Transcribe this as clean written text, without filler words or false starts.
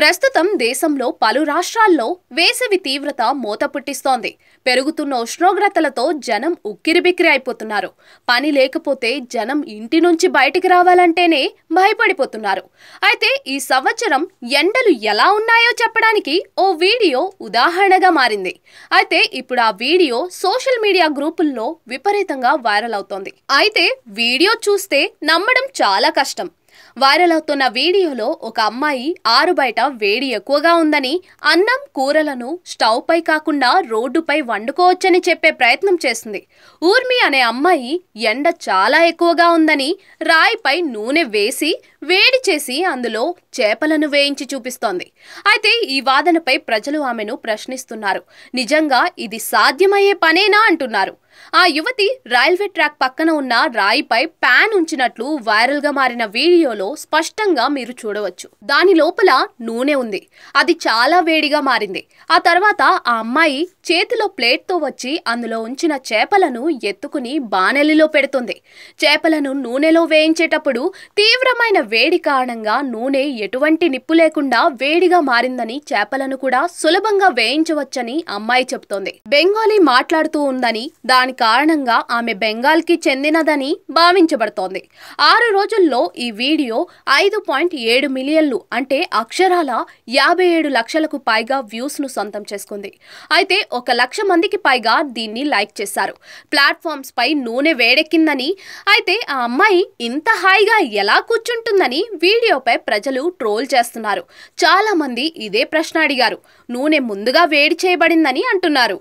ప్రస్తుతం దేశంలో పలు రాష్ట్రాల్లో వేసవి తీవ్రత మోత పుట్టిస్తోంది. పెరుగుతున్న ఉష్ణోగ్రతలతో జనం ఉక్కిరిబిక్కిరి అయిపోతున్నారు. పని లేకపోతే జనం ఇంటి నుంచి బయటికి రావాలంటేనే భయపడిపోతున్నారు. అయితే ఈ సంవత్సరం ఎండలు ఎలా ఉన్నాయో చెప్పడానికి ఓ వీడియో ఉదాహరణగా మారింది. అయితే ఇప్పుడు ఆ వీడియో సోషల్ మీడియా గ్రూపుల్లో విపరీతంగా వైరల్ అవుతోంది. అయితే వీడియో చూస్తే నమ్మడం చాలా కష్టం. వైరల్ అవుతున్న వీడియోలో ఒక అమ్మాయి ఆరు బయట వేడి ఎక్కువగా ఉందని, అన్నం కూరలను స్టవ్ పై కాకుండా రోడ్డుపై వండుకోవచ్చని చెప్పే ప్రయత్నం చేస్తుంది. ఊర్మి అనే అమ్మాయి ఎండ చాలా ఎక్కువగా ఉందని రాయిపై నూనె వేసి వేడి చేసి అందులో చేపలను వేయించి చూపిస్తోంది. అయితే ఈ వాదనపై ప్రజలు ఆమెను ప్రశ్నిస్తున్నారు. నిజంగా ఇది సాధ్యమయ్యే పనేనా అంటున్నారు. ఆ యువతి రైల్వే ట్రాక్ పక్కన ఉన్న రాయిపై ప్యాన్ ఉంచినట్లు వైరల్ గా మారిన వీడియోలో స్పష్టంగా మీరు చూడవచ్చు. దాని లోపల నూనె ఉంది. అది చాలా వేడిగా మారింది. ఆ తర్వాత ఆ అమ్మాయి చేతిలో ప్లేట్ తో వచ్చి అందులో ఉంచిన చేపలను ఎత్తుకుని బాణలిలో పెడుతుంది. చేపలను నూనెలో వేయించేటప్పుడు తీవ్రమైన వేడి కారణంగా నూనె ఎటువంటి నిప్పు లేకుండా వేడిగా మారిందని, చేపలను కూడా సులభంగా వేయించవచ్చని అమ్మాయి చెబుతోంది. బెంగాలీ మాట్లాడుతూ ఉందని, దాని కారణంగా ఆమె బెంగాల్కి చెందినదని భావించబడుతోంది. 6 రోజుల్లో ఈ వీడియో 5.7 మిలియన్లు అంటే అక్షరాల 57 లక్షలకు పైగా వ్యూస్ ను సొంతం చేసుకుంది. అయితే 1 లక్ష మందికి పైగా దీన్ని లైక్ చేశారు. ప్లాట్ఫామ్స్ పై నూనె వేడెక్కిందని, అయితే ఆ అమ్మాయి ఇంత హాయిగా ఎలా కూర్చుంటుందని వీడియోపై ప్రజలు ట్రోల్ చేస్తున్నారు. చాలా మంది ఇదే ప్రశ్న అడిగారు. నూనె ముందుగా వేడి చేయబడిందని అంటున్నారు.